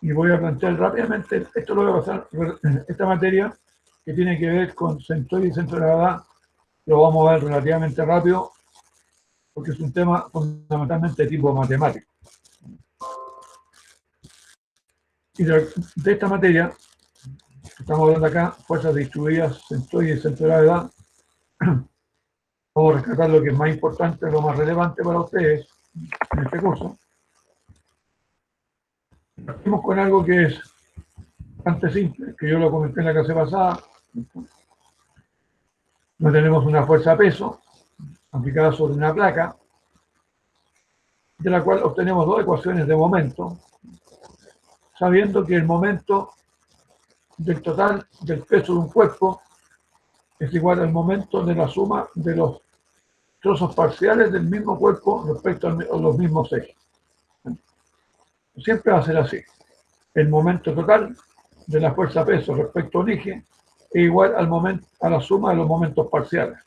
y voy a plantear rápidamente, esto lo voy a pasar, esta materia que tiene que ver con centroide y centro de gravedad, lo vamos a ver relativamente rápido, porque es un tema fundamentalmente de tipo matemático. Y de esta materia, estamos hablando acá, fuerzas distribuidas, centroide y centro de gravedad, vamos a rescatar lo que es más importante, lo más relevante para ustedes en este curso. Partimos con algo que es bastante simple, que yo lo comenté en la clase pasada. No tenemos una fuerza peso aplicada sobre una placa, de la cual obtenemos dos ecuaciones de momento, sabiendo que el momento del total del peso de un cuerpo es igual al momento de la suma de los trozos parciales del mismo cuerpo respecto a los mismos ejes. Siempre va a ser así. El momento total de la fuerza peso respecto a un eje es igual al momento, a la suma de los momentos parciales.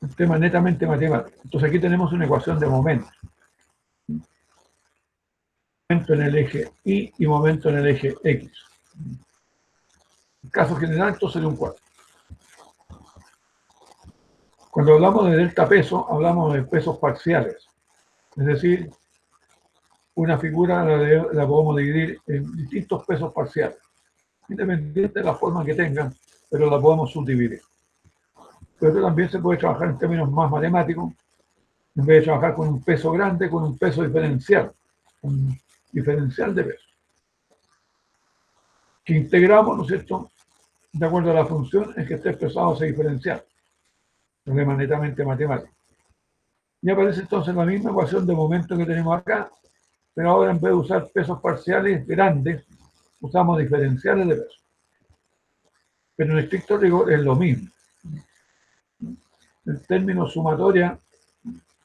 Un tema netamente matemático. Entonces aquí tenemos una ecuación de momento. Momento en el eje Y y momento en el eje X. En caso general, esto sería un cuadro. Cuando hablamos de delta peso, hablamos de pesos parciales. Es decir, una figura la podemos dividir en distintos pesos parciales, independiente de la forma que tengan, pero la podemos subdividir. Pero también se puede trabajar en términos más matemáticos, en vez de trabajar con un peso grande, con un peso diferencial, un diferencial de peso, que integramos, ¿no es cierto?, de acuerdo a la función en que esté expresado ese diferencial. Problema netamente matemático. Y aparece entonces la misma ecuación de momento que tenemos acá, pero ahora en vez de usar pesos parciales grandes, usamos diferenciales de peso. Pero en estricto rigor es lo mismo. El término sumatoria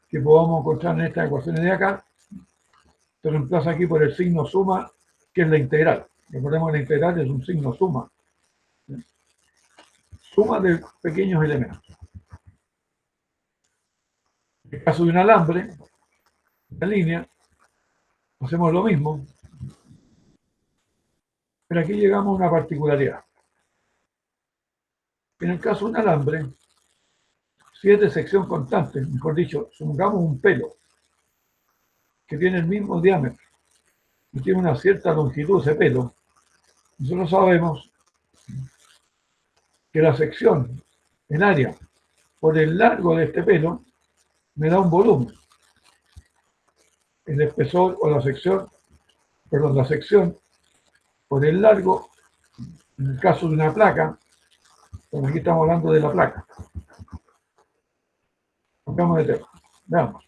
que podamos encontrar en estas ecuaciones de acá se reemplaza aquí por el signo suma, que es la integral. Recordemos que la integral es un signo suma. Suma de pequeños elementos. En el caso de un alambre, una línea, hacemos lo mismo. Pero aquí llegamos a una particularidad. En el caso de un alambre, si es de sección constante, mejor dicho, supongamos un pelo que tiene el mismo diámetro y tiene una cierta longitud ese pelo, nosotros sabemos que la sección, el área, por el largo de este pelo, me da un volumen. El espesor o la sección, perdón, la sección por el largo, en el caso de una placa, bueno, aquí estamos hablando de la placa. Cambiamos de tema. Veamos.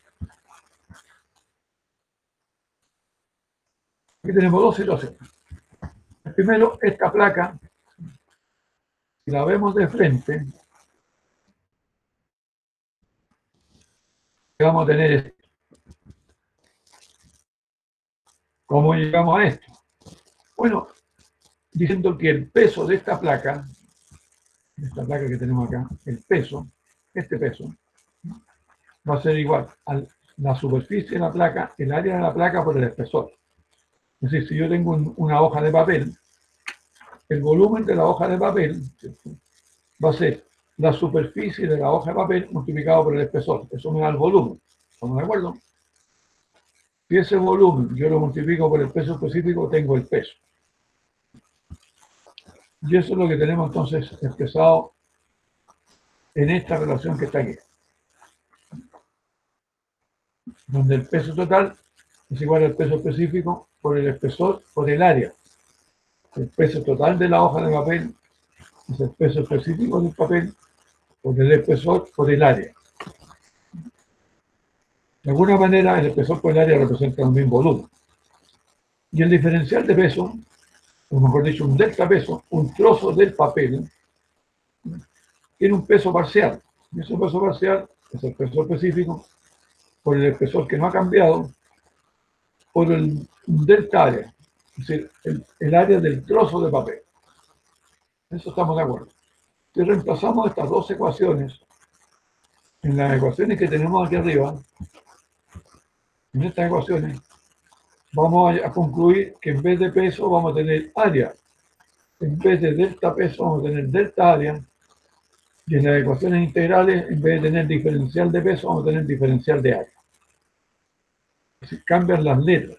Aquí tenemos dos situaciones. Primero, esta placa, si la vemos de frente, vamos a tener esto. ¿Cómo llegamos a esto? Bueno, diciendo que el peso de esta placa que tenemos acá, el peso, este peso, va a ser igual a la superficie de la placa, el área de la placa por el espesor. Es decir, si yo tengo una hoja de papel, el volumen de la hoja de papel, ¿cierto?, va a ser la superficie de la hoja de papel multiplicado por el espesor. Eso me da el volumen. ¿Estamos de acuerdo? Si ese volumen yo lo multiplico por el peso específico, tengo el peso. Y eso es lo que tenemos entonces expresado en esta relación que está aquí, donde el peso total es igual al peso específico por el espesor por el área. El peso total de la hoja de papel es el peso específico del papel por el espesor por el área. De alguna manera, el espesor por el área representa un mismo volumen. Y el diferencial de peso, o mejor dicho, un delta peso, un trozo del papel, tiene un peso parcial. Y ese peso parcial es el peso específico por el espesor que no ha cambiado, por el delta área, es decir, el área del trozo de papel. Eso estamos de acuerdo. Si reemplazamos estas dos ecuaciones en las ecuaciones que tenemos aquí arriba, en estas ecuaciones, vamos a concluir que en vez de peso vamos a tener área. En vez de delta peso vamos a tener delta área. Y en las ecuaciones integrales, en vez de tener diferencial de peso, vamos a tener diferencial de área. Se cambian las letras,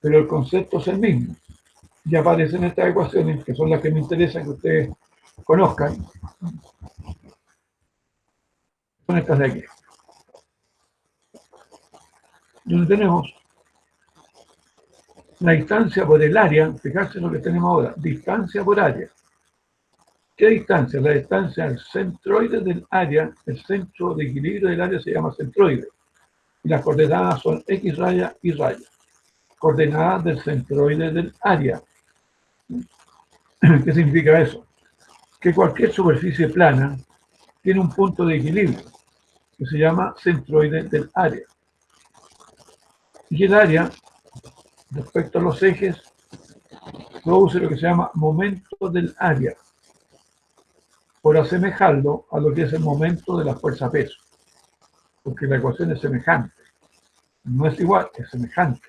pero el concepto es el mismo. Y aparecen estas ecuaciones, que son las que me interesan que ustedes conozcan. Son estas de aquí. Donde tenemos la distancia por el área, fijarse lo que tenemos ahora, distancia por área. ¿Qué distancia? La distancia al centroide del área, el centro de equilibrio del área se llama centroide. Y las coordenadas son X raya y raya. Coordenadas del centroide del área. ¿Qué significa eso? Que cualquier superficie plana tiene un punto de equilibrio que se llama centroide del área. Y el área, respecto a los ejes, produce lo que se llama momento del área, por asemejarlo a lo que es el momento de la fuerza peso, porque la ecuación es semejante, no es igual, es semejante.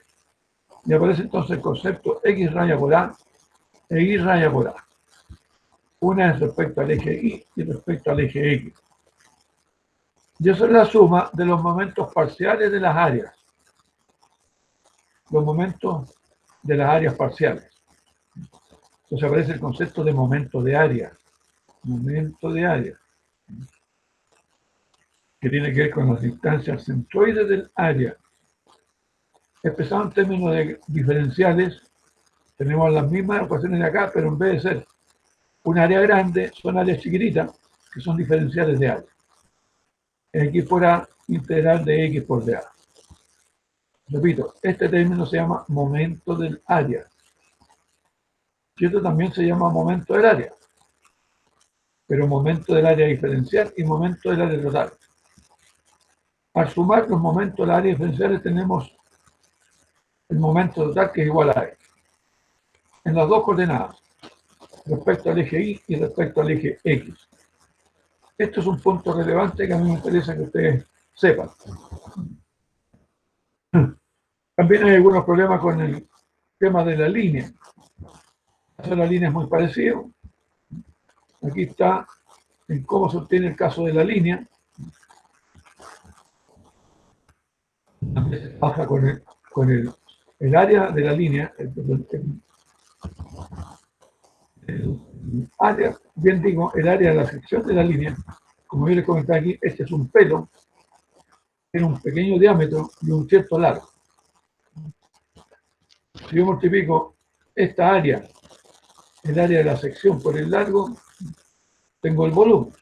Y aparece entonces el concepto X raya por A e Y raya por A. Una es respecto al eje Y y respecto al eje X. Y eso es la suma de los momentos parciales de las áreas. Los momentos de las áreas parciales. Entonces aparece el concepto de momento de área. Momento de área. Que tiene que ver con las distancias centroides del área. Expresado en términos de diferenciales, tenemos las mismas ecuaciones de acá, pero en vez de ser un área grande, son áreas chiquititas, que son diferenciales de área. X por A integral de X por dA. Repito, este término se llama momento del área. Y esto también se llama momento del área. Pero momento del área diferencial y momento del área total. Al sumar los momentos del área diferenciales tenemos el momento total que es igual a E. En las dos coordenadas, respecto al eje Y y respecto al eje X. Esto es un punto relevante que a mí me interesa que ustedes sepan. También hay algunos problemas con el tema de la línea. La línea es muy parecido. Aquí está en cómo se obtiene el caso de la línea. Baja con el área de la línea, el área, bien digo, el área de la sección de la línea. Como yo les comentaba aquí, este es un pelo, tiene un pequeño diámetro y un cierto largo. Si yo multiplico esta área, el área de la sección por el largo, tengo el volumen.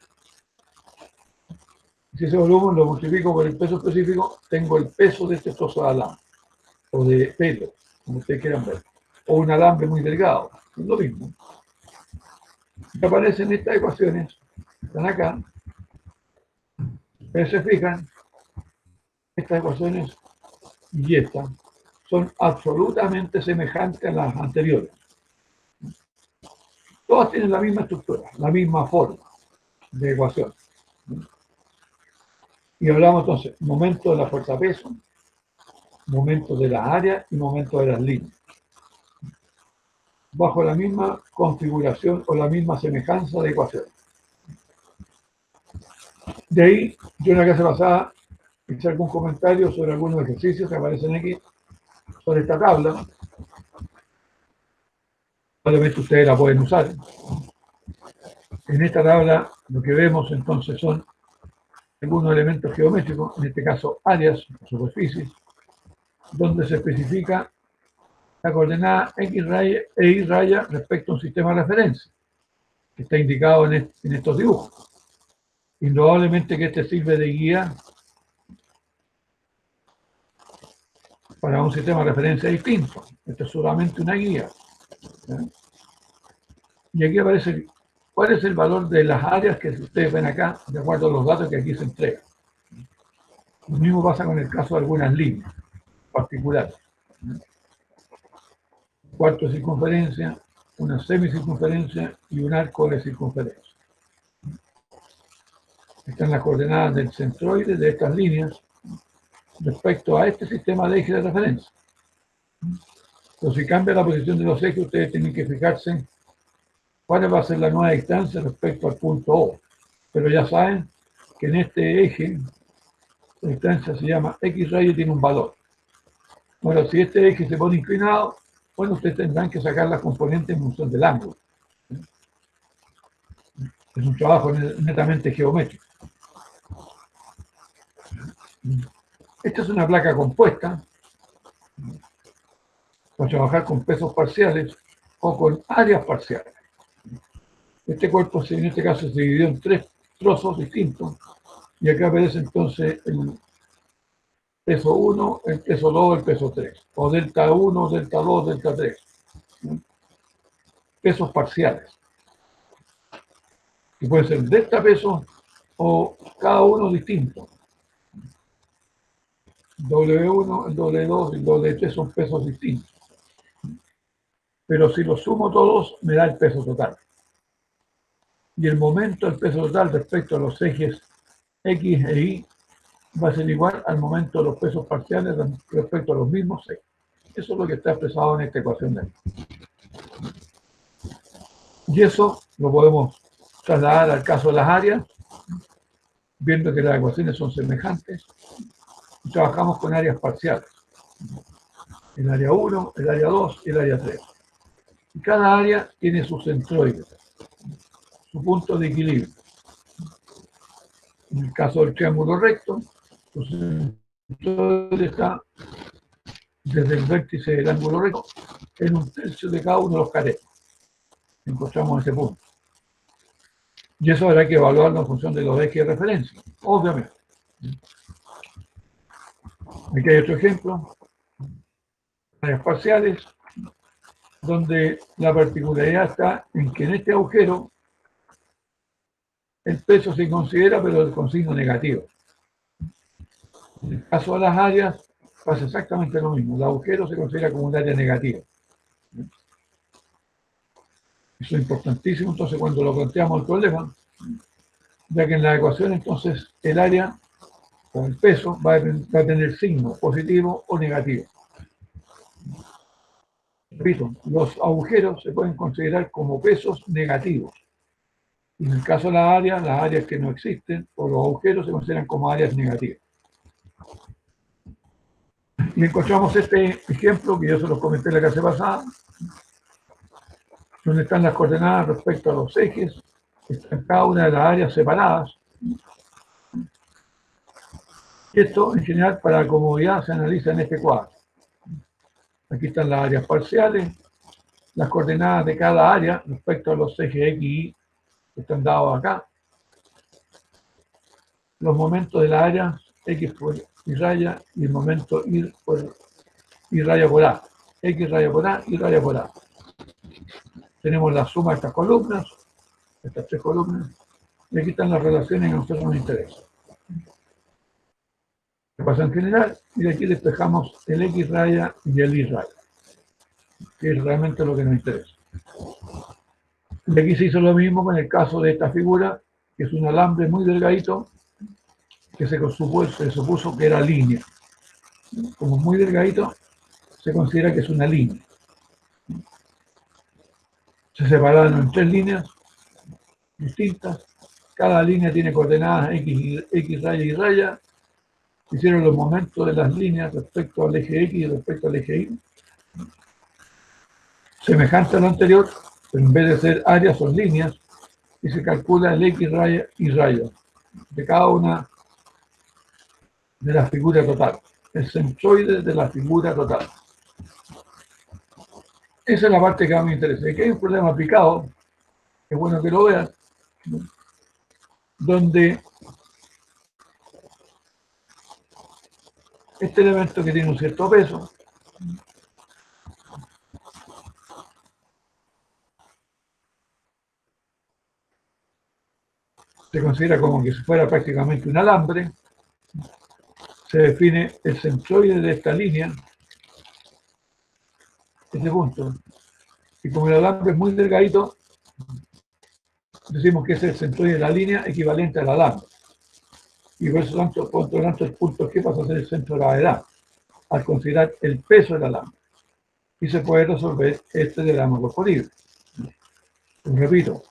Si ese volumen lo multiplico por el peso específico, tengo el peso de este trozo de alambre, o de pelo, como ustedes quieran ver, o un alambre muy delgado, es lo mismo. Y aparecen estas ecuaciones, están acá, pero se fijan, estas ecuaciones y estas son absolutamente semejantes a las anteriores. Todas tienen la misma estructura, la misma forma de ecuación. Y hablamos entonces, momento de la fuerza peso, momento de las áreas y momento de las líneas. Bajo la misma configuración o la misma semejanza de ecuaciones. De ahí, yo en la clase pasada hice algún comentario sobre algunos ejercicios que aparecen aquí, sobre esta tabla. Probablemente ustedes la pueden usar. En esta tabla lo que vemos entonces son algunos elementos geométricos, en este caso áreas, superficies, donde se especifica la coordenada X raya e Y raya respecto a un sistema de referencia, que está indicado en estos dibujos. Indudablemente que este sirve de guía para un sistema de referencia distinto. Esto es solamente una guía. Y aquí aparece cuál es el valor de las áreas que ustedes ven acá, de acuerdo a los datos que aquí se entregan. Lo mismo pasa con el caso de algunas líneas particulares. Un cuarto de circunferencia, una semicircunferencia y un arco de circunferencia. Están las coordenadas del centroide de estas líneas respecto a este sistema de eje de referencia. Pero si cambia la posición de los ejes, ustedes tienen que fijarse cuál va a ser la nueva distancia respecto al punto O. Pero ya saben que en este eje, la distancia se llama X radio y tiene un valor. Bueno, si este eje se pone inclinado, bueno, ustedes tendrán que sacar las componentes en función del ángulo. Es un trabajo netamente geométrico. Esta es una placa compuesta para trabajar con pesos parciales o con áreas parciales. Este cuerpo, en este caso, se dividió en 3 trozos distintos y acá aparece entonces el peso 1, el peso 2, el peso 3, o delta 1, delta 2, delta 3. Pesos parciales, que pueden ser delta peso o cada uno distinto. W1, el W2 y el W3 son pesos distintos. Pero si los sumo todos, me da el peso total. Y el momento del peso total respecto a los ejes X e Y va a ser igual al momento de los pesos parciales respecto a los mismos ejes. Eso es lo que está expresado en esta ecuación de aquí. Y eso lo podemos trasladar al caso de las áreas, viendo que las ecuaciones son semejantes, y trabajamos con áreas parciales. El área 1, el área 2 y el área 3. Y cada área tiene su centroide, su punto de equilibrio. En el caso del triángulo recto, su centroide está desde el vértice del ángulo recto en 1/3 de cada uno de los caretos. Encontramos ese punto. Y eso habrá que evaluarlo en función de los ejes de referencia, obviamente. Aquí hay otro ejemplo, áreas parciales, donde la particularidad está en que en este agujero el peso se considera, pero con signo negativo. En el caso de las áreas pasa exactamente lo mismo. El agujero se considera como un área negativa. Eso es importantísimo, entonces, cuando lo planteamos el problema, ya que en la ecuación, entonces, el área o el peso va a tener signo positivo o negativo. Repito, los agujeros se pueden considerar como pesos negativos. Y en el caso de las áreas que no existen, o los agujeros se consideran como áreas negativas. Y encontramos este ejemplo que yo se los comenté la clase pasada, donde están las coordenadas respecto a los ejes, están cada una de las áreas separadas. Y esto, en general, para la comodidad, se analiza en este cuadro. Aquí están las áreas parciales, las coordenadas de cada área respecto a los ejes X y Y que están dados acá, los momentos de la área X por Y raya y el momento Y por Y raya por A, X raya por A y raya por A. Tenemos la suma de estas columnas, estas 3 columnas, y aquí están las relaciones que a nosotros nos interesan. ¿Qué pasa en general? Y de aquí despejamos el X raya y el Y raya, que es realmente lo que nos interesa. Y aquí se hizo lo mismo con el caso de esta figura, que es un alambre muy delgadito, que se supuso que era línea. Como muy delgadito, se considera que es una línea. Se separaron en 3 líneas distintas. Cada línea tiene coordenadas X raya y raya. Hicieron los momentos de las líneas respecto al eje X y respecto al eje Y. Semejante a lo anterior, pero en vez de ser áreas son líneas, y se calcula el X raya y raya de cada una de las figuras totales. El centroide de la figura total. Esa es la parte que a mí me interesa. Aquí hay un problema aplicado, es bueno que lo vean, donde este elemento que tiene un cierto peso se considera como que si fuera prácticamente un alambre. Se define el centroide de esta línea, este punto, y como el alambre es muy delgadito, decimos que es el centroide de la línea equivalente al alambre. Y por eso tanto el punto G pasa a ser el centro de gravedad, al considerar el peso del alambre. y se puede resolver este diagrama cuerpo libre. Repito,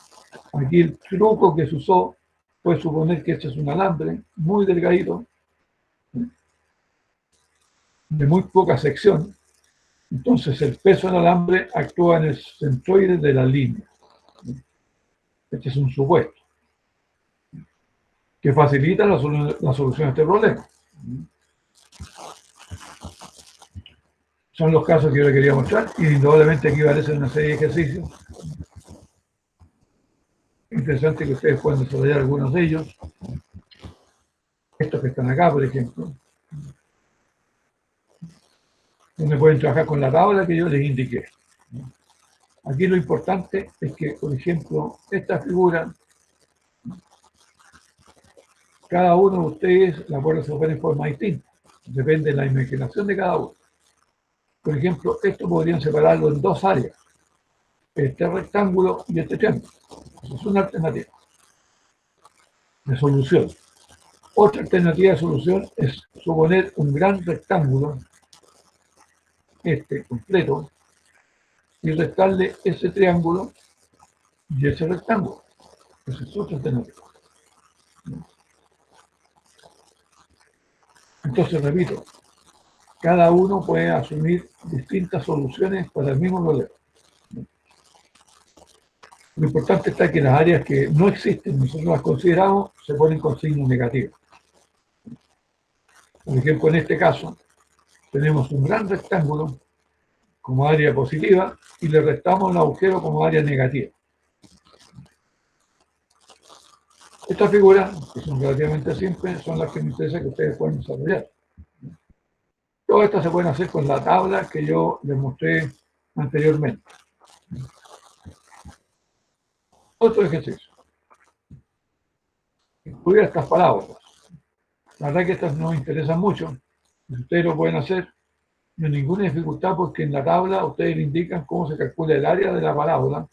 aquí el truco que se usó fue suponer que este es un alambre muy delgadito, de muy poca sección. Entonces el peso del alambre actúa en el centroide de la línea. Este es un supuesto que facilita la solución a este problema. Son los casos que yo le quería mostrar y indudablemente aquí aparecen una serie de ejercicios. Interesante que ustedes puedan desarrollar algunos de ellos. Estos que están acá, por ejemplo, donde pueden trabajar con la tabla que yo les indiqué. Aquí lo importante es que, por ejemplo, esta figura, cada uno de ustedes la puede resolver en forma distinta. Depende de la imaginación de cada uno. Por ejemplo, esto podrían separarlo en dos áreas. Este rectángulo y este triángulo. Esa es una alternativa de solución. Otra alternativa de solución es suponer un gran rectángulo, este completo, y restarle ese triángulo y ese rectángulo. Esa es otra alternativa. Entonces, repito, cada uno puede asumir distintas soluciones para el mismo problema. Lo importante está que las áreas que no existen, nosotros las consideramos, se ponen con signos negativos. Por ejemplo, en este caso, tenemos un gran rectángulo como área positiva y le restamos el agujero como área negativa. Estas figuras, que son relativamente simples, son las que me interesa que ustedes puedan desarrollar. Todas estas se pueden hacer con la tabla que yo les mostré anteriormente. Otro ejercicio. Incluir estas parábolas. La verdad que estas no me interesan mucho. Si ustedes lo pueden hacer, no hay ninguna dificultad porque en la tabla ustedes le indican cómo se calcula el área de la parábola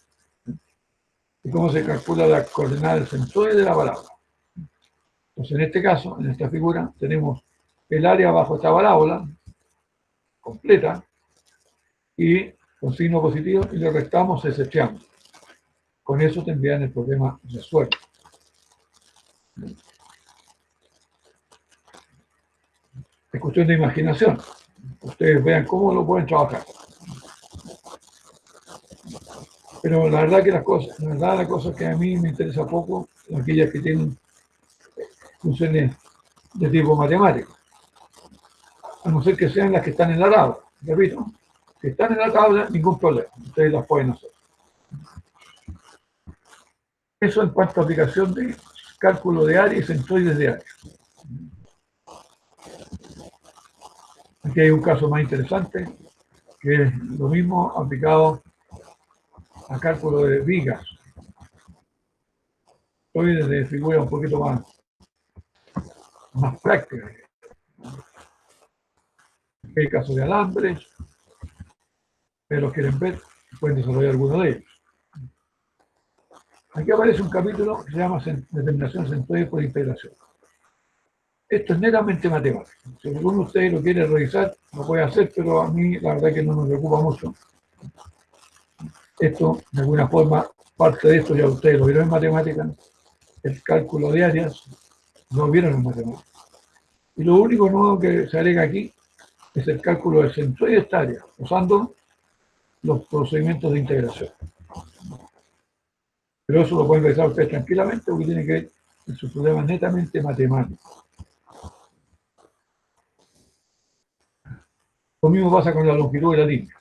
y cómo se calcula la coordenada del centroide de la parábola. Entonces, en este caso, en esta figura, tenemos el área bajo esta parábola completa y con signo positivo y le restamos ese triángulo. Con eso tendrían el problema resuelto. Es cuestión de imaginación. Ustedes vean cómo lo pueden trabajar. Pero la verdad que las cosas que a mí me interesa poco son aquellas que tienen funciones de tipo matemático. A no ser que sean las que están en la tabla. Repito, si están en la tabla, ningún problema. Ustedes las pueden hacer. Eso en cuanto a aplicación de cálculo de área y centroides de área. Aquí hay un caso más interesante, que es lo mismo aplicado a cálculo de vigas. Hoy desde figura un poquito más práctica. Aquí hay casos de alambres, pero quieren ver, pueden desarrollar alguno de ellos. Aquí aparece un capítulo que se llama Determinación centroide por integración. Esto es netamente matemático. Si alguno de ustedes lo quiere revisar, lo puede hacer, pero a mí la verdad que no me preocupa mucho. Esto, de alguna forma, parte de esto ya ustedes lo vieron en matemáticas. El cálculo de áreas lo vieron en matemáticas. Y lo único nuevo que se agrega aquí es el cálculo del centroide de esta área, usando los procedimientos de integración. Pero eso lo pueden realizar ustedes tranquilamente porque tiene que ver con su problema netamente matemático. Lo mismo pasa con la longitud de la línea.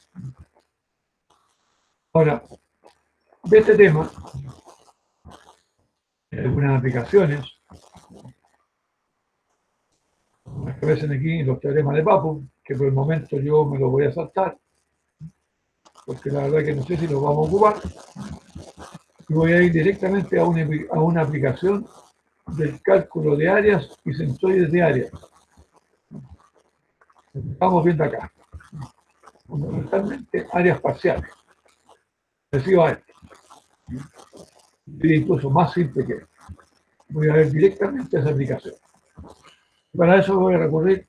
Ahora, de este tema, hay algunas aplicaciones que aparecen aquí en los teoremas de Papu, que por el momento yo me los voy a saltar, porque la verdad que no sé si los vamos a ocupar, y voy a ir directamente a una aplicación del cálculo de áreas y centroides de áreas. Estamos viendo acá, fundamentalmente áreas parciales. Recibo a esto. Y incluso más simple que esto. Voy a ver directamente esa aplicación. Para eso voy a recurrir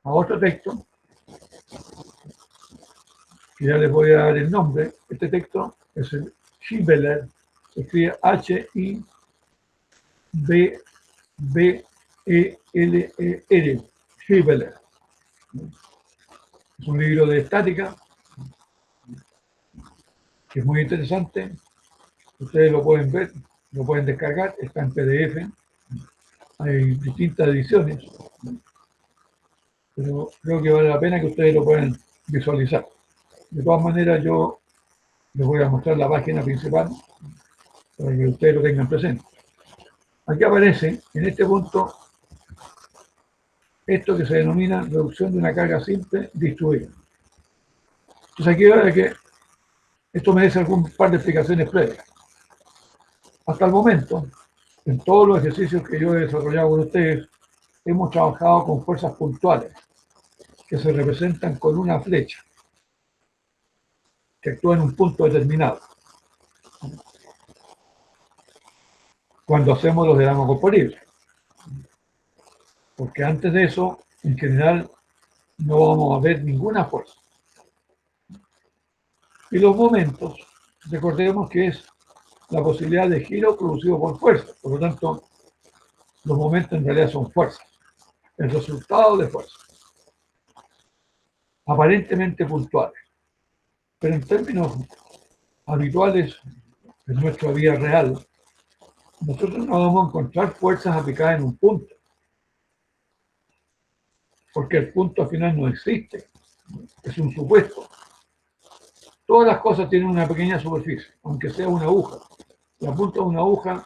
a otro texto que ya les voy a dar el nombre. Este texto es el Hibeler, se escribe H-I-B-B-E-L-E-R, Hibeler. Es un libro de estática que es muy interesante. Ustedes lo pueden ver, lo pueden descargar, está en PDF. Hay distintas ediciones, pero creo que vale la pena que ustedes lo puedan visualizar. De todas maneras, yo les voy a mostrar la página principal para que ustedes lo tengan presente. Aquí aparece, en este punto, esto que se denomina reducción de una carga simple distribuida. Entonces aquí veo que esto merece algún par de explicaciones previas. Hasta el momento, en todos los ejercicios que yo he desarrollado con ustedes, hemos trabajado con fuerzas puntuales que se representan con una flecha que actúa en un punto determinado. Cuando hacemos los diagramas corpóreos. Porque antes de eso, en general, no vamos a ver ninguna fuerza. Y los momentos, recordemos que es la posibilidad de giro producido por fuerza. Por lo tanto, los momentos en realidad son fuerzas. El resultado de fuerzas. Aparentemente puntuales. Pero en términos habituales en nuestra vida real, nosotros no vamos a encontrar fuerzas aplicadas en un punto. Porque el punto al final no existe. Es un supuesto. Todas las cosas tienen una pequeña superficie, aunque sea una aguja. La punta de una aguja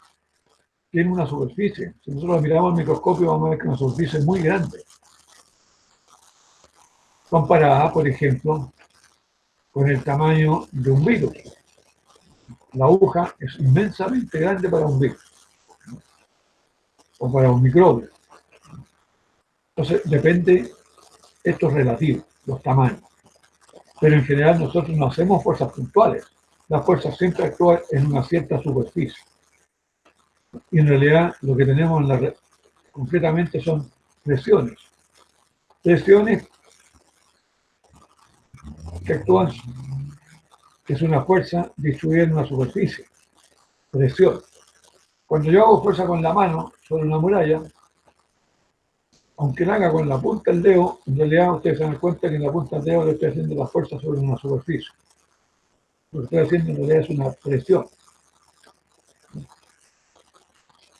tiene una superficie. Si nosotros la miramos al microscopio, vamos a ver que una superficie es muy grande. Comparada, por ejemplo, con el tamaño de un virus. La aguja es inmensamente grande para un virus. O para un microbio. Entonces, depende, esto es relativo, los tamaños. Pero en general nosotros no hacemos fuerzas puntuales. Las fuerzas siempre actúan en una cierta superficie. Y en realidad lo que tenemos en la red, concretamente son presiones. Presiones que actúan, que es una fuerza distribuida en una superficie. Presión. Cuando yo hago fuerza con la mano sobre una muralla, aunque la haga con la punta del dedo, en realidad ustedes se dan cuenta que en la punta del dedo le estoy haciendo la fuerza sobre una superficie. Lo que estoy haciendo en realidad es una presión.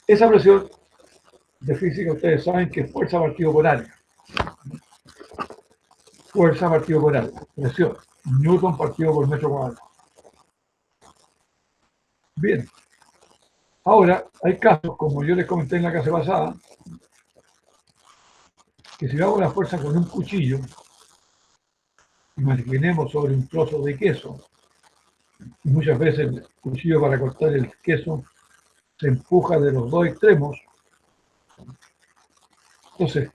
Esa presión de física ustedes saben que es fuerza partido por área. Fuerza partido por área, presión. Newton partido por metro cuadrado. Bien. Ahora, hay casos, como yo les comenté en la clase pasada, que si yo hago la fuerza con un cuchillo, imaginemos sobre un trozo de queso, y muchas veces el cuchillo para cortar el queso se empuja de los dos extremos. Entonces,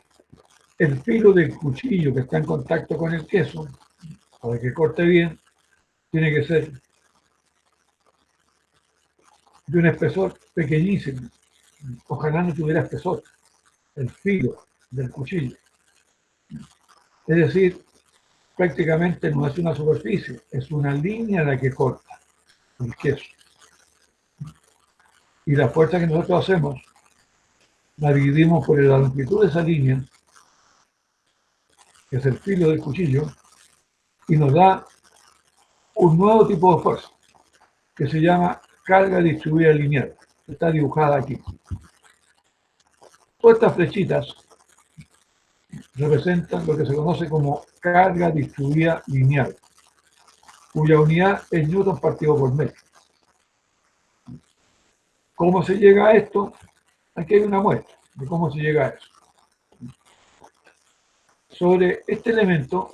el filo del cuchillo que está en contacto con el queso, para que corte bien, tiene que ser de un espesor pequeñísimo. Ojalá no tuviera espesor, el filo del cuchillo. Es decir, prácticamente no es una superficie, es una línea la que corta el queso. Y la fuerza que nosotros hacemos, la dividimos por la longitud de esa línea, que es el filo del cuchillo, y nos da un nuevo tipo de fuerza, que se llama carga distribuida lineal. Está dibujada aquí. Todas estas flechitas representan lo que se conoce como carga distribuida lineal, cuya unidad es Newton partido por metro. ¿Cómo se llega a esto? Aquí hay una muestra de cómo se llega a eso. Sobre este elemento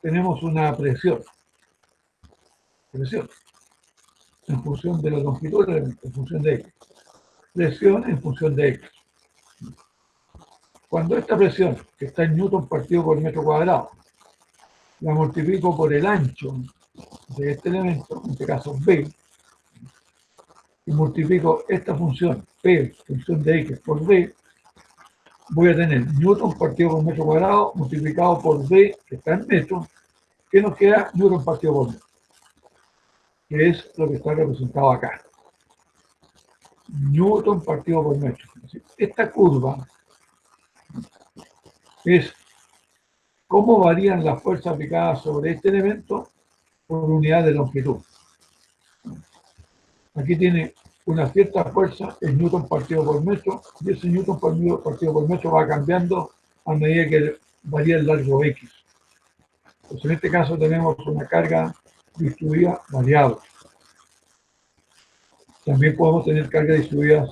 tenemos una presión. Presión. En función de la longitud del elemento, en función de X. Presión en función de X. Cuando esta presión, que está en Newton partido por metro cuadrado, la multiplico por el ancho de este elemento, en este caso B, y multiplico esta función P, función de X, por B, voy a tener Newton partido por metro cuadrado multiplicado por B, que está en metro, ¿Qué nos queda? Newton partido por metro, que es lo que está representado acá. Newton partido por metro. Esta curva es cómo varían las fuerzas aplicadas sobre este elemento por unidad de longitud. Aquí tiene una cierta fuerza en newton partido por metro, y ese newton partido por metro va cambiando a medida que varía el largo X. Pues en este caso tenemos una carga distribuida variable. También podemos tener cargas distribuidas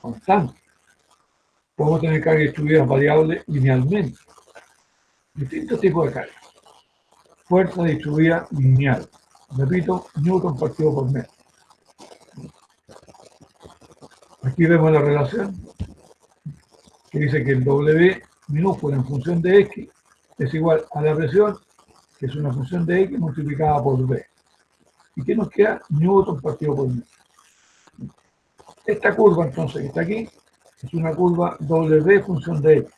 constantes. Podemos tener cargas distribuidas variables linealmente. Distintos tipos de cargas. Fuerza distribuida lineal. Repito, newton partido por metro. Aquí vemos la relación que dice que el W minúscula en función de X es igual a la presión, que es una función de X multiplicada por V. ¿Y qué nos queda? Newton partido por metro. Esta curva, entonces, que está aquí, es una curva W función de X.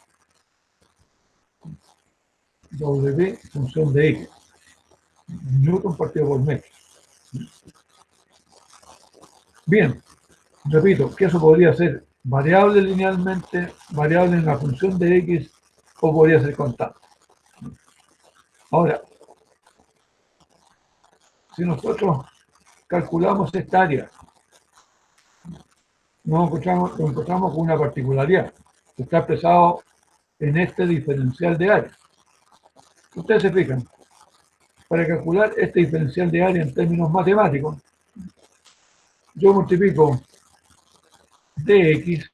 W función de X. Newton partido por metro. Bien, repito, que eso podría ser variable linealmente, variable en la función de X, o podría ser constante. Ahora, si nosotros calculamos esta área, nos encontramos con una particularidad, que está expresado en este diferencial de área. Ustedes se fijan, para calcular este diferencial de área en términos matemáticos, yo multiplico dx,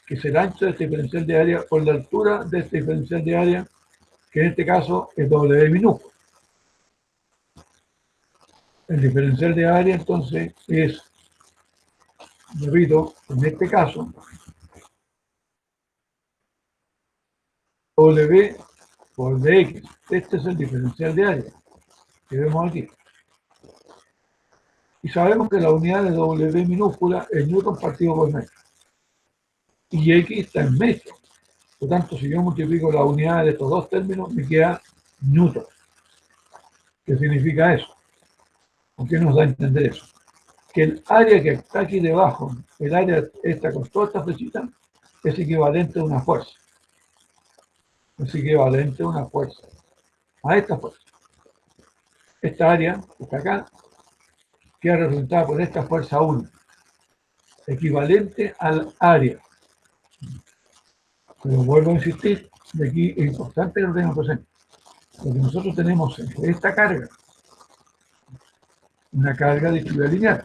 que es el ancho de este diferencial de área, por la altura de este diferencial de área, que en este caso es W minúsculo. El diferencial de área, entonces, es, repito, en este caso, W por dx. Este es el diferencial de área que vemos aquí. Y sabemos que la unidad de W minúscula es newton partido por metro. Y X está en metro. Por lo tanto, si yo multiplico la unidad de estos dos términos, me queda newton. ¿Qué significa eso? ¿Por qué nos da a entender eso? Que el área que está aquí debajo, el área esta con toda esta flechita, es equivalente a una fuerza. Es equivalente a una fuerza. A esta fuerza. Esta área, que está acá, queda representada por esta fuerza 1. Equivalente al área. Pero vuelvo a insistir, de aquí es importante que lo tengan presente. Porque nosotros tenemos entre esta carga, una carga distribuida lineal,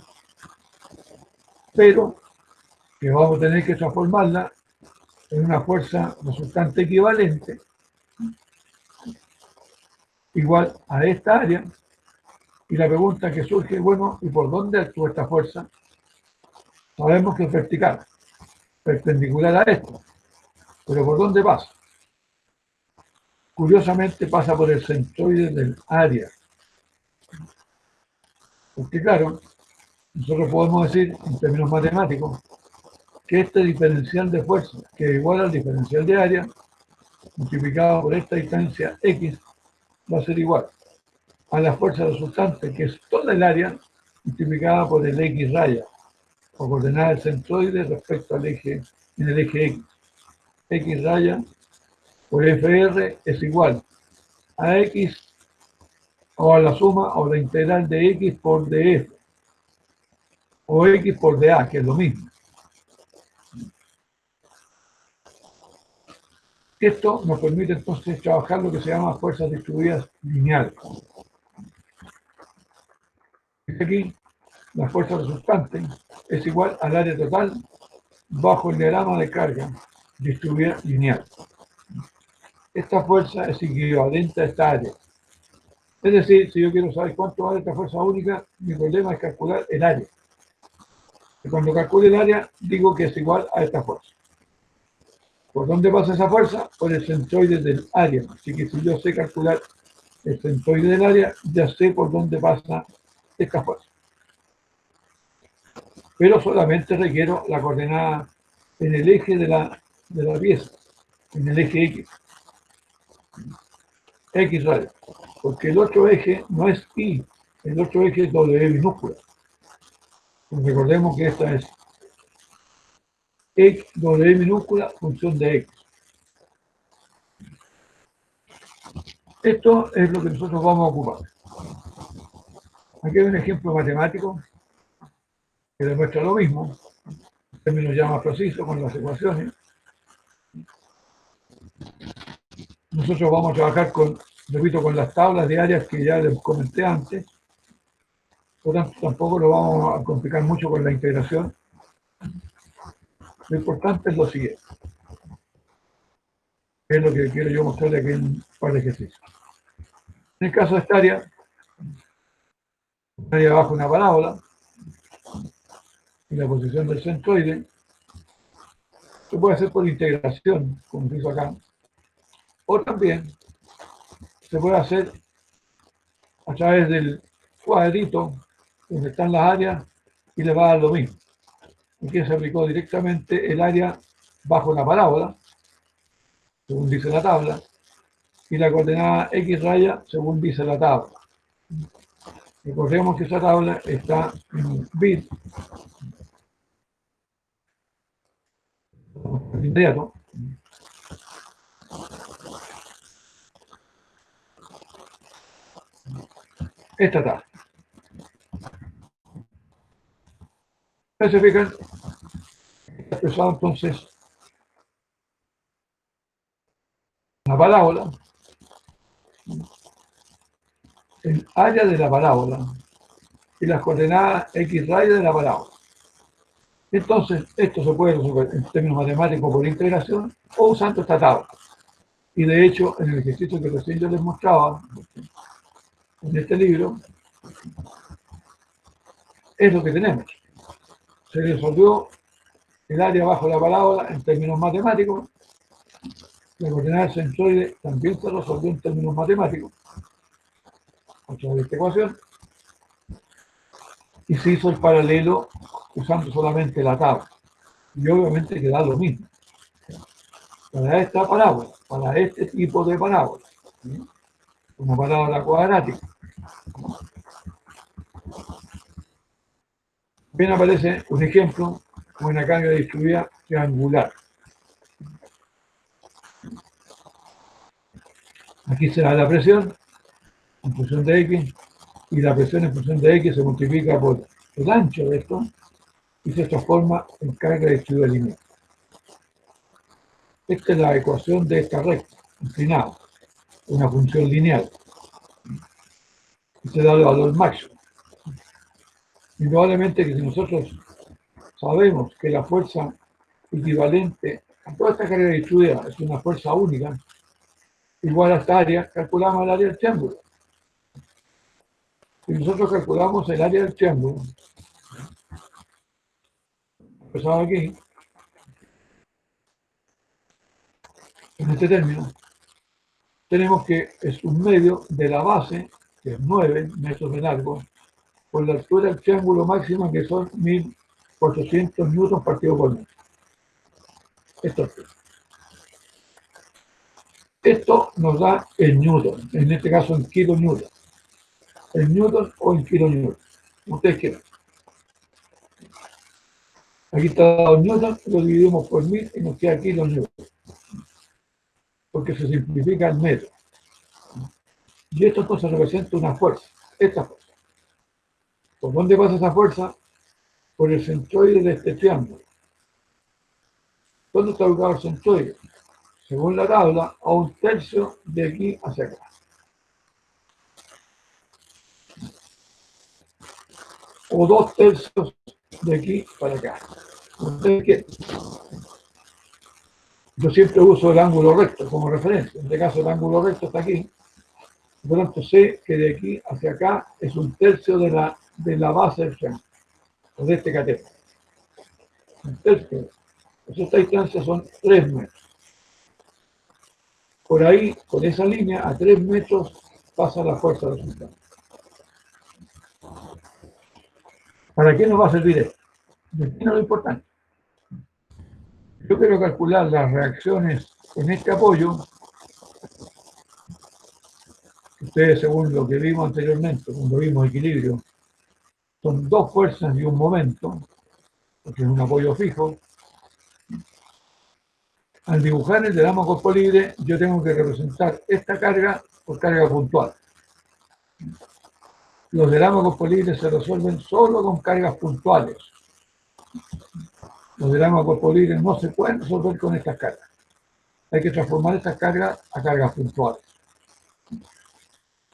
pero que vamos a tener que transformarla en una fuerza resultante equivalente, igual a esta área, y la pregunta que surge, bueno, ¿y por dónde actúa esta fuerza? Sabemos que es vertical, perpendicular a esto, pero ¿por dónde pasa? Curiosamente pasa por el centroide del área. Porque claro, nosotros podemos decir, en términos matemáticos, que este diferencial de fuerza, que es igual al diferencial de área, multiplicado por esta distancia X, va a ser igual a la fuerza resultante, que es toda el área, multiplicada por el X raya, o coordenada del centroide respecto al eje, en el eje X. X raya por FR es igual a X, o a la suma o la integral de X por DF, o X por DA, que es lo mismo. Esto nos permite entonces trabajar lo que se llama fuerzas distribuidas lineales. Aquí, la fuerza resultante es igual al área total bajo el diagrama de carga distribuida lineal. Esta fuerza es equivalente a esta área. Es decir, si yo quiero saber cuánto vale esta fuerza única, mi problema es calcular el área. Y cuando calcule el área, digo que es igual a esta fuerza. ¿Por dónde pasa esa fuerza? Por el centroide del área. Así que si yo sé calcular el centroide del área, ya sé por dónde pasa esta fuerza. Pero solamente requiero la coordenada en el eje de la pieza, en el eje X. X radio. porque el otro eje no es I, el otro eje es W minúscula. Recordemos que esta es X, W minúscula, función de X. Esto es lo que nosotros vamos a ocupar. Aquí hay un ejemplo matemático que demuestra lo mismo, en términos ya más precisos con las ecuaciones. Nosotros vamos a trabajar con, repito, con las tablas diarias que ya les comenté antes. Por tanto, tampoco lo vamos a complicar mucho con la integración. Lo importante es lo siguiente, que es lo que quiero yo mostrarle aquí en un par de ejercicios. En el caso de esta área bajo una parábola y la posición del centroide se puede hacer por integración, como se hizo acá, o también se puede hacer a través del cuadrito donde están las áreas y le va a dar lo mismo. Aquí se aplicó directamente el área bajo la parábola, según dice la tabla, y la coordenada X raya, según dice la tabla. Recordemos que esa tabla está en bit, inmediato. Esta tabla. ¿Se fijan? Está expresado entonces la parábola, el área de la parábola y las coordenadas X raya de la parábola. Entonces, esto se puede resolver en términos matemáticos por integración o usando esta tabla. Y de hecho, en el ejercicio que recién yo les mostraba, en este libro, es lo que tenemos. Se resolvió el área bajo la parábola en términos matemáticos. La coordenada centroide también se resolvió en términos matemáticos, a través de esta ecuación. Y se hizo el paralelo usando solamente la tabla. Y obviamente queda lo mismo. Para esta parábola, para este tipo de parábola, ¿sí? Una parábola cuadrática. Bien aparece un ejemplo con una carga distribuida triangular. Aquí se da la presión en función de X y la presión en función de X se multiplica por el ancho de esto y se transforma en carga distribuida lineal. Esta es la ecuación de esta recta inclinada, una función lineal. Y se da el valor máximo. Indudablemente que si nosotros sabemos que la fuerza equivalente a toda esta carga distribuida es una fuerza única, igual a esta área, calculamos el área del triángulo. Si nosotros calculamos el área del triángulo, empezamos aquí, en este término, tenemos que es un medio de la base, que es 9 metros de largo, por la altura del triángulo máxima, que son 1400 newtons partido por metro. Esto nos da en newton, en este caso en kilonewton. En newton o en kilonewton, ustedes quieran. Aquí está dado newton, lo dividimos por 1000 y nos queda kilonewton, porque se simplifica el metro. Y esto entonces representa una fuerza, esta fuerza. ¿Por dónde pasa esa fuerza? Por el centroide de este triángulo. ¿Dónde está ubicado el centroide? Según la tabla, a 1/3 de aquí hacia acá. O 2/3 de aquí para acá. ¿Ustedes qué? Yo siempre uso el ángulo recto como referencia. En este caso el ángulo recto está aquí. Por lo tanto sé que de aquí hacia acá es 1/3 de la base del triángulo. O de este cateto. 1/3. Pues esta distancia son 3 metros. Por ahí, con esa línea, a 3 metros pasa la fuerza resultante. ¿Para qué nos va a servir esto? Defino lo importante. Yo quiero calcular las reacciones en este apoyo, que Ustedes, según lo que vimos anteriormente, cuando vimos equilibrio, son dos fuerzas y un momento, porque es un apoyo fijo. Al dibujar el diagrama cuerpo libre, yo tengo que representar esta carga por carga puntual. Los diagramas cuerpo libre se resuelven solo con cargas puntuales. Los diagramas cuerpo libre no se pueden resolver con estas cargas. Hay que transformar estas cargas a cargas puntuales.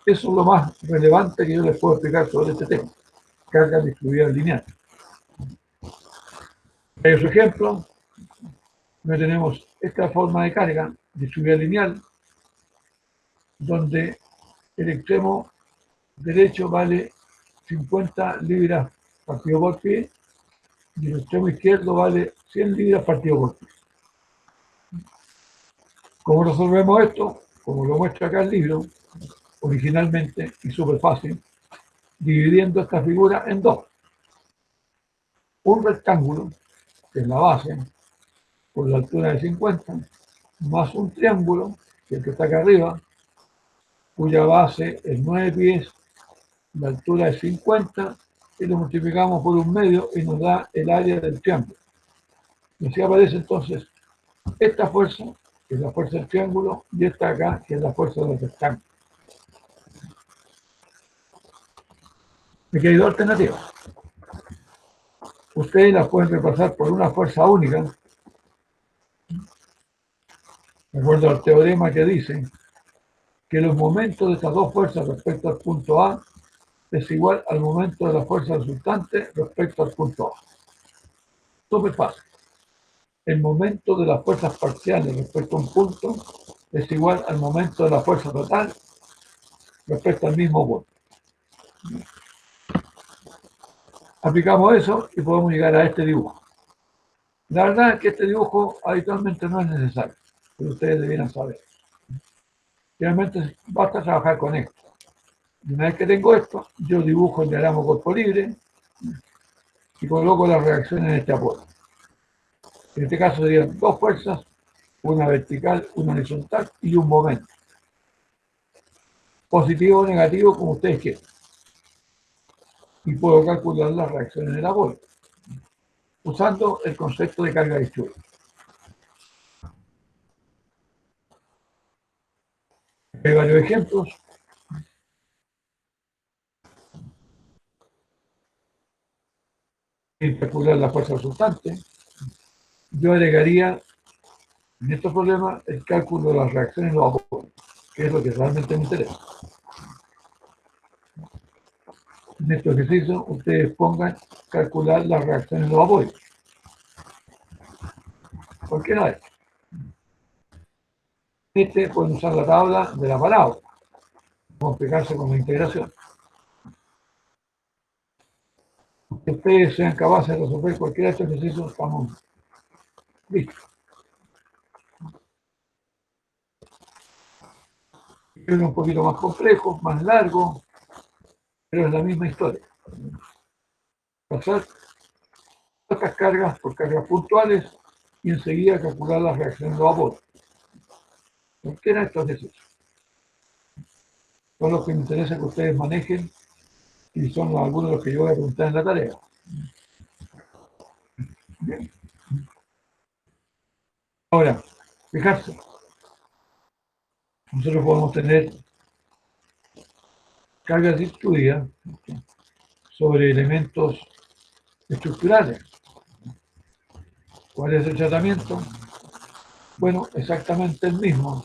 Eso es lo más relevante que yo les puedo explicar sobre este tema. Cargas distribuidas lineal. En su ejemplo, tenemos esta forma de carga distribuida lineal, donde el extremo derecho vale 50 libras partido por pie y el extremo izquierdo vale 100 libras partido por pie. ¿Cómo resolvemos esto? Como lo muestra acá el libro, originalmente y súper fácil, dividiendo esta figura en dos. Un rectángulo, que es la base, por la altura de 50, más un triángulo, que es el que está acá arriba, cuya base es 9 pies, la altura es 50, y lo multiplicamos por un medio y nos da el área del triángulo. Y así aparece entonces esta fuerza, que es la fuerza del triángulo, y esta acá, que es la fuerza del rectángulo. Aquí hay dos alternativas. Ustedes las pueden repasar por una fuerza única, de acuerdo al teorema que dice que los momentos de estas dos fuerzas respecto al punto A es igual al momento de la fuerza resultante respecto al punto A. Súper fácil. El momento de las fuerzas parciales respecto a un punto es igual al momento de la fuerza total respecto al mismo punto. Aplicamos eso y podemos llegar a este dibujo. La verdad es que este dibujo habitualmente no es necesario, pero ustedes debieran saber. Realmente basta trabajar con esto. Y una vez que tengo esto, yo dibujo el diagrama cuerpo libre y coloco las reacciones en este apoyo. En este caso serían dos fuerzas, una vertical, una horizontal y un momento. Positivo o negativo, como ustedes quieran. Y puedo calcular las reacciones del apoyo, usando el concepto de carga distribuida. Hay varios ejemplos. Y calcular la fuerza resultante. Yo agregaría en estos problemas el cálculo de las reacciones de los apoyos, que es lo que realmente me interesa. En este ejercicio, ustedes pongan calcular las reacciones de los apoyos. Cualquiera de estos. Pueden usar la tabla de la parábola. Vamos a explicarse con la integración. Que ustedes sean capaces de resolver cualquiera de estos ejercicios, estamos listos. Es un poquito más complejo, más largo, pero es la misma historia. Pasar estas cargas por cargas puntuales y enseguida calcular las reacciones de vapor. Cualquiera de estos ejercicios. Son los que me interesa que ustedes manejen y son algunos de los que yo voy a preguntar en la tarea. Bien. Ahora, fijarse. Nosotros podemos tener cargas distribuidas sobre elementos estructurales. ¿Cuál es el tratamiento? Bueno, exactamente el mismo,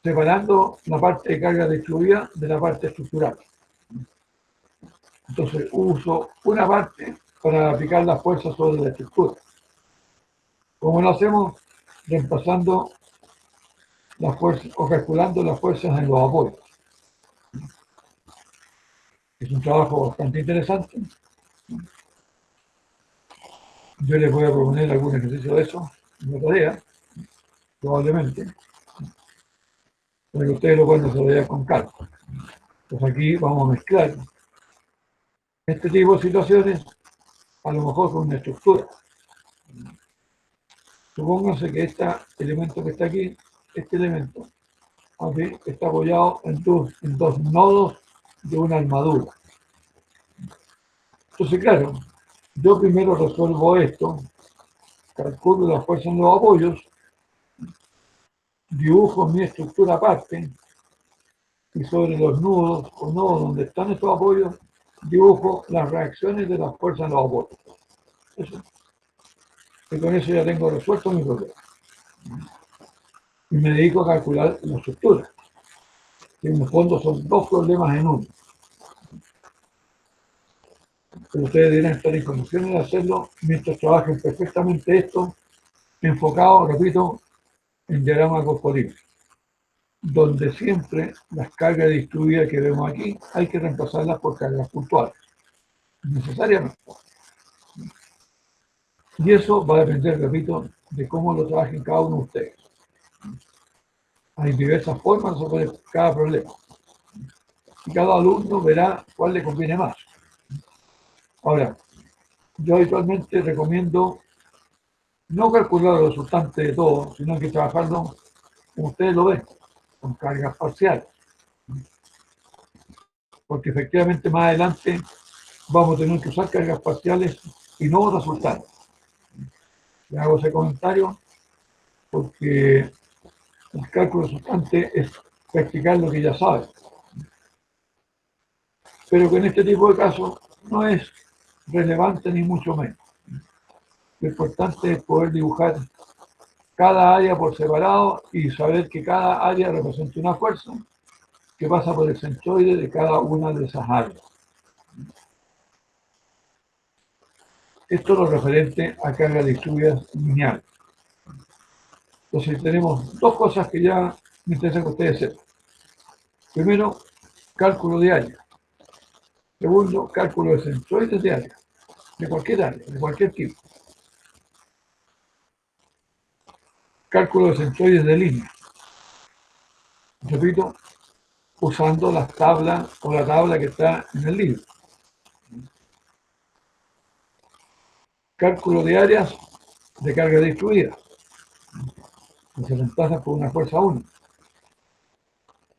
separando la parte de carga distribuida de la parte estructural. Entonces uso una parte para aplicar la fuerza sobre la estructura. ¿Cómo lo hacemos? Reemplazando las fuerzas o calculando las fuerzas en los apoyos. Es un trabajo bastante interesante. Yo les voy a proponer algún ejercicio de eso, una tarea, probablemente, para que ustedes lo puedan desarrollar con calma. Pues aquí vamos a mezclar este tipo de situaciones, a lo mejor con una estructura. Supónganse que este elemento que está aquí, este elemento, aquí está apoyado en dos nodos de una armadura. Entonces, claro, yo primero resuelvo esto, calculo la fuerza en los apoyos, dibujo mi estructura aparte, y sobre los nudos o nodos donde están estos apoyos, dibujo las reacciones de las fuerzas en los apoyos. Eso. Y con eso ya tengo resuelto mi problema. Y me dedico a calcular la estructura. Que en el fondo son dos problemas en uno. Pero ustedes deberán estar en condiciones de hacerlo mientras trabajen perfectamente esto, enfocado, repito, en diagrama corporativo, donde siempre las cargas distribuidas que vemos aquí hay que reemplazarlas por cargas puntuales, necesariamente. Y eso va a depender, repito, de cómo lo trabajen cada uno de ustedes. Hay diversas formas de resolver cada problema. Y cada alumno verá cuál le conviene más. Ahora, yo habitualmente recomiendo no calcular los resultantes de todo, sino que trabajarlo, como ustedes lo ven, con cargas parciales. Porque efectivamente más adelante vamos a tener que usar cargas parciales y no resultados. Le hago ese comentario porque el cálculo resultante es practicar lo que ya saben. Pero que en este tipo de casos no es relevante ni mucho menos. Lo importante es poder dibujar cada área por separado y saber que cada área representa una fuerza que pasa por el centroide de cada una de esas áreas. Esto es lo referente a cargas distribuidas lineales. Entonces tenemos dos cosas que ya me interesa que ustedes sepan. Primero, cálculo de área. Segundo, cálculo de centroides de área, de cualquier tipo. Cálculo de centroides de línea. Repito, usando las tablas o la tabla que está en el libro. Cálculo de áreas de carga distribuida, que se reemplazan por una fuerza única.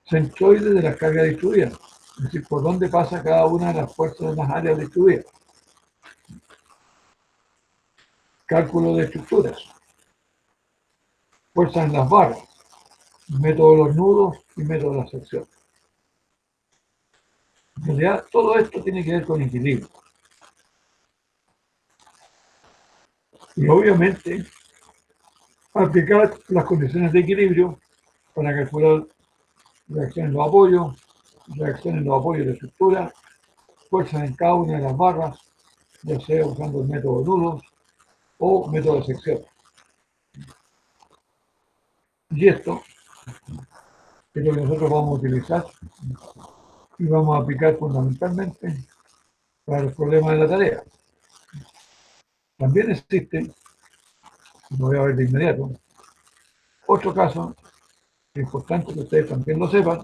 Centroides de las cargas distribuidas, es decir, por dónde pasa cada una de las fuerzas de las áreas distribuidas. Cálculo de estructuras, fuerzas en las barras, método de los nudos y método de la sección. En realidad, todo esto tiene que ver con equilibrio. Y obviamente, aplicar las condiciones de equilibrio para calcular reacciones en los apoyos de estructura, fuerzas en cada una de las barras, ya sea usando el método de nudos o método de sección. Y esto es lo que nosotros vamos a utilizar y vamos a aplicar fundamentalmente para los problemas de la tarea. También existe, lo voy a ver de inmediato, otro caso, es importante que ustedes también lo sepan,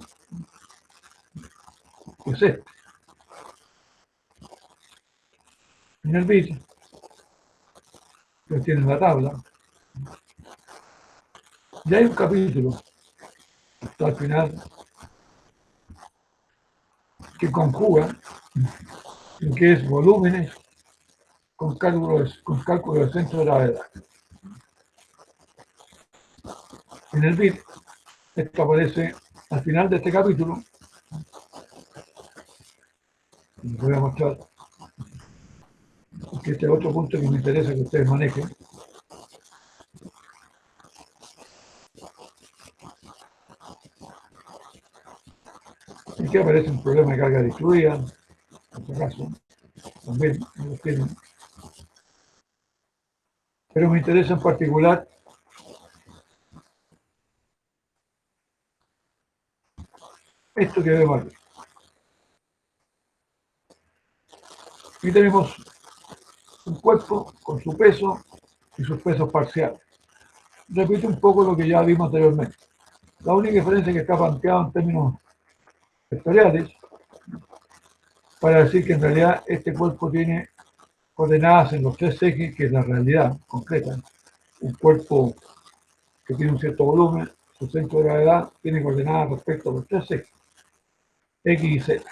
que es este. En el bit, que tienen la tabla, ya hay un capítulo, hasta el final, que conjuga lo que es volúmenes con cálculo de centro de gravedad. En el bit, esto aparece al final de este capítulo. Les voy a mostrar, porque este es otro punto que me interesa que ustedes manejen. Y que aparece un problema de carga distribuida, en este caso, también lo tienen. Pero me interesa en particular esto que vemos aquí. Aquí tenemos un cuerpo con su peso y sus pesos parciales. Repito un poco lo que ya vimos anteriormente. La única diferencia es que está planteado en términos vectoriales para decir que en realidad este cuerpo tiene coordenadas en los tres ejes, que es la realidad concreta. Un cuerpo que tiene un cierto volumen, su centro de gravedad tiene coordenadas respecto a los tres ejes, X y Z.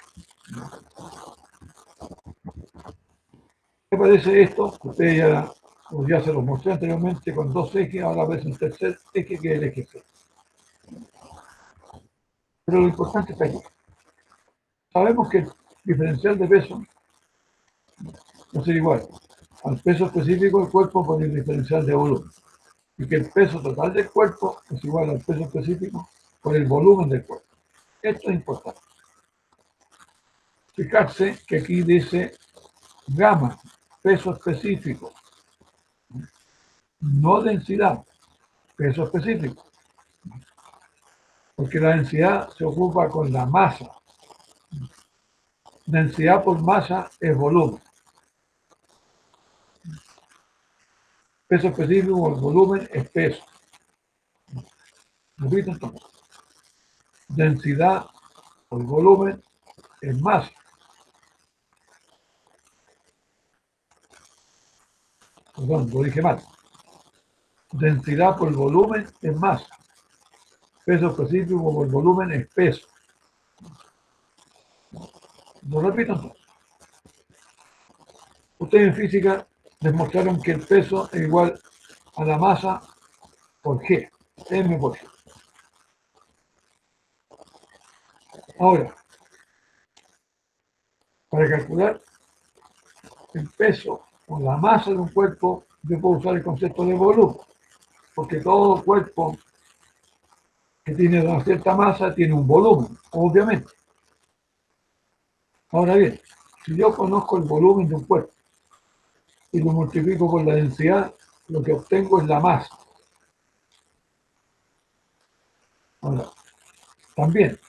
¿Qué parece esto? Ustedes ya se los mostré anteriormente con dos ejes, ahora ves un tercer eje que es el eje Z. Pero lo importante está aquí. Sabemos que el diferencial de peso va a ser igual al peso específico del cuerpo por el diferencial de volumen. Y que el peso total del cuerpo es igual al peso específico por el volumen del cuerpo. Esto es importante. Fijarse que aquí dice gamma, peso específico, no densidad, peso específico. Porque la densidad se ocupa con la masa. Densidad por masa es volumen. Peso específico por volumen es peso. Repito entonces. Densidad por volumen es masa. Perdón, lo dije mal. Densidad por volumen es masa. Peso específico por volumen es peso. Lo repito entonces. Ustedes en física demostraron que el peso es igual a la masa por G, M por G. Ahora, para calcular el peso o la masa de un cuerpo, yo puedo usar el concepto de volumen, porque todo cuerpo que tiene una cierta masa tiene un volumen, obviamente. Ahora bien, si yo conozco el volumen de un cuerpo y lo multiplico por la densidad, lo que obtengo es la masa. Ahora, también,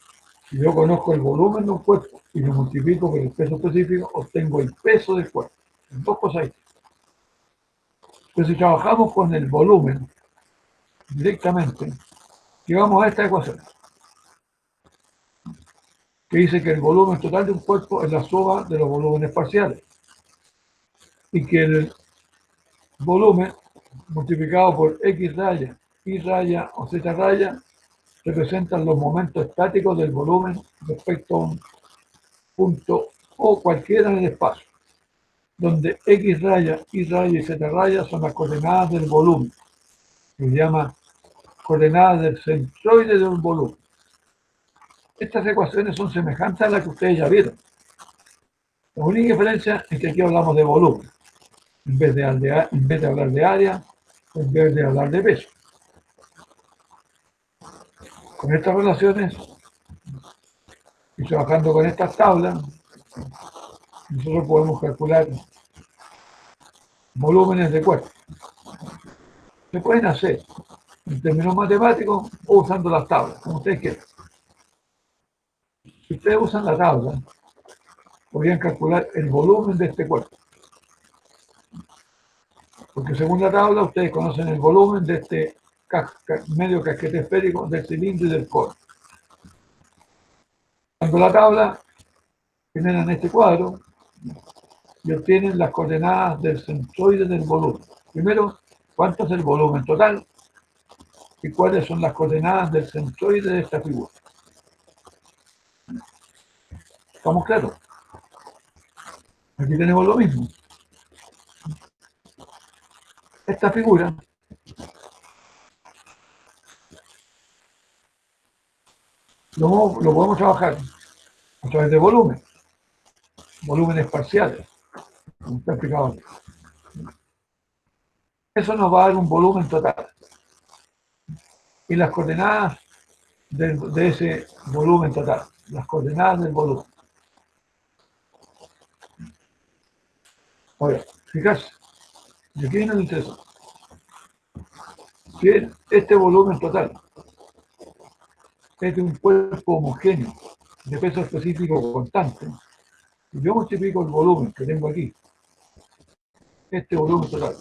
si yo conozco el volumen de un cuerpo y lo multiplico por el peso específico, obtengo el peso del cuerpo. Son dos cosas ahí. Pero si trabajamos con el volumen directamente, llegamos a esta ecuación, que dice que el volumen total de un cuerpo es la suma de los volúmenes parciales. Y que el volumen multiplicado por X raya, Y raya o Z raya representan los momentos estáticos del volumen respecto a un punto o cualquiera en el espacio, donde X raya, Y raya y Z raya son las coordenadas del volumen, que se llama coordenadas del centroide del volumen. Estas ecuaciones son semejantes a las que ustedes ya vieron. La única diferencia es que aquí hablamos de volumen, en vez de hablar de área, en vez de hablar de peso. Con estas relaciones y trabajando con estas tablas, nosotros podemos calcular volúmenes de cuerpo. Se pueden hacer en términos matemáticos o usando las tablas, como ustedes quieran. Si ustedes usan la tabla, podrían calcular el volumen de este cuerpo. Porque según la tabla, ustedes conocen el volumen de este medio casquete esférico, del cilindro y del core. Cuando la tabla, generan este cuadro y obtienen las coordenadas del centroide del volumen. Primero, cuánto es el volumen total y cuáles son las coordenadas del centroide de esta figura. ¿Estamos claros? Aquí tenemos lo mismo. Esta figura lo podemos trabajar a través de volúmenes parciales, como está explicado aquí. Eso nos va a dar un volumen total. Y las coordenadas de ese volumen total, las coordenadas del volumen. Ahora, fíjate, de aquí viene lo interesante. Si este volumen total es de un cuerpo homogéneo, de peso específico constante, si yo multiplico el volumen que tengo aquí, este volumen total,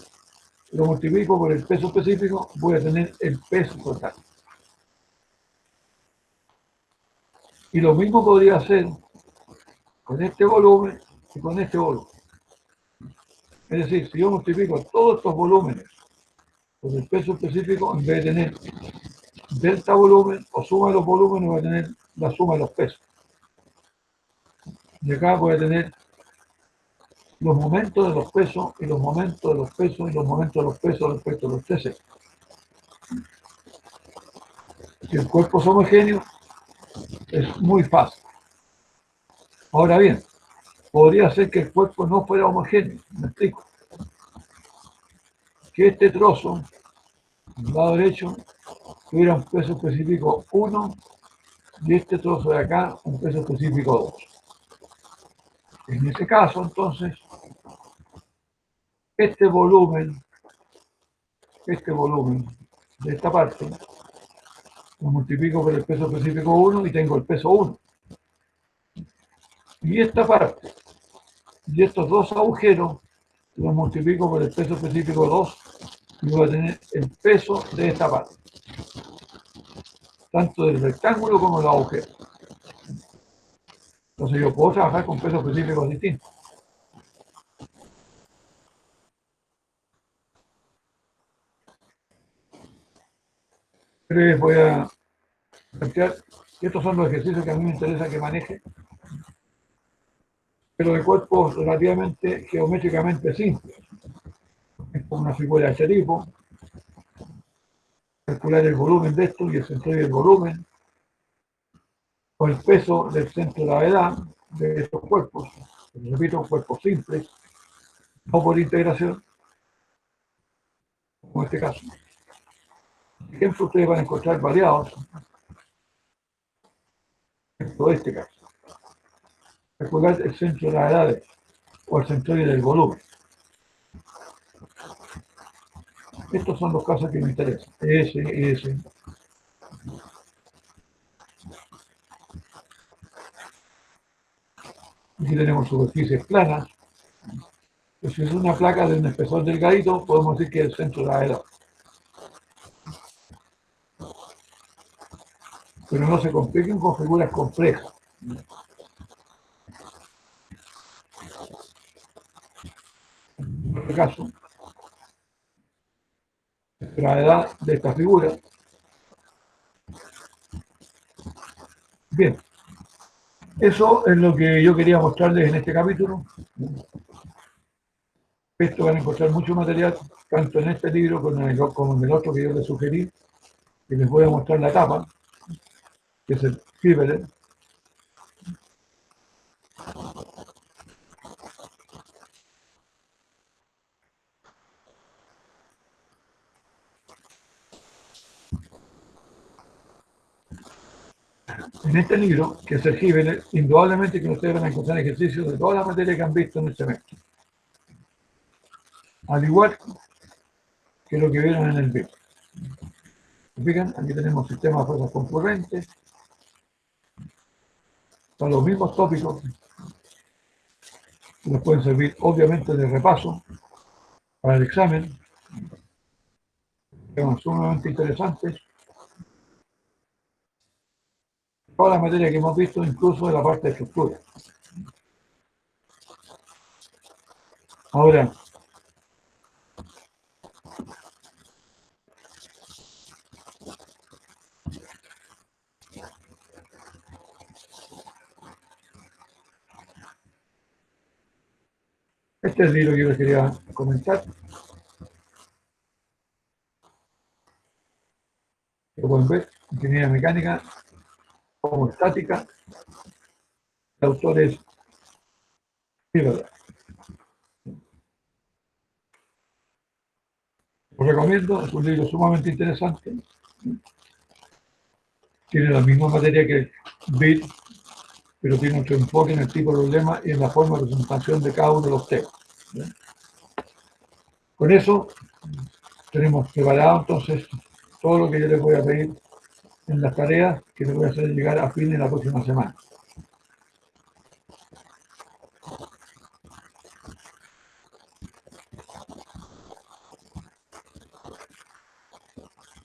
lo multiplico por el peso específico, voy a tener el peso total. Y lo mismo podría hacer con este volumen y con este volumen. Es decir, si yo multiplico todos estos volúmenes por el peso específico, en vez de tener delta volumen o suma de los volúmenes, voy a tener la suma de los pesos. Y acá voy a tener los momentos de los pesos y los momentos de los pesos y los momentos de los pesos respecto a los TC. Si el cuerpo es homogéneo, es muy fácil. Ahora bien, podría ser que el cuerpo no fuera homogéneo. Me explico. Que este trozo, del lado derecho, tuviera un peso específico 1 y este trozo de acá un peso específico 2. En ese caso, entonces, este volumen de esta parte, lo multiplico por el peso específico 1 y tengo el peso 1. Y esta parte, y estos dos agujeros, los multiplico por el peso específico 2 y voy a tener el peso de esta parte, tanto del rectángulo como del agujero. Entonces yo puedo trabajar con pesos específicos distintos. Pero les voy a plantear que estos son los ejercicios que a mí me interesa que maneje, pero de cuerpos relativamente geométricamente simples. Es como una figura de este tipo, calcular el volumen de esto y el centroide del volumen, o el peso del centro de gravedad de estos cuerpos, repito, cuerpos simples, no por integración, como en este caso. Por ejemplo, ustedes van a encontrar variados en todo este caso. Calcular el centro de gravedad o el centroide del volumen. Estos son los casos que me interesan. Ese. Aquí tenemos superficies planas. Pues si es una placa de un espesor delgadito, podemos decir que es el centro de gravedad. Pero no se compliquen con figuras complejas. En este caso, la gravedad de esta figura. Bien, eso es lo que yo quería mostrarles en este capítulo. Esto van a encontrar mucho material, tanto en este libro como en el otro que yo les sugerí, que les voy a mostrar la tapa, que es el Fibele. En este libro, que es el Fibele, indudablemente que ustedes van a encontrar ejercicios de toda la materia que han visto en el semestre. Al igual que lo que vieron en el video. ¿Se fijan? Aquí tenemos sistemas de fuerzas concurrentes. Son los mismos tópicos que nos pueden servir, obviamente, de repaso para el examen. Temas sumamente interesantes. Toda la materia que hemos visto, incluso de la parte de estructura. Ahora, este es el libro que yo les quería comentar. Lo pueden ver, Ingeniería Mecánica como Estática. El autor es Fibele. Lo recomiendo, es un libro sumamente interesante. Tiene la misma materia que BIT, pero tiene otro enfoque en el tipo de problema y en la forma de presentación de cada uno de los temas. Con eso tenemos preparado entonces todo lo que yo les voy a pedir en las tareas que les voy a hacer llegar a fin de la próxima semana.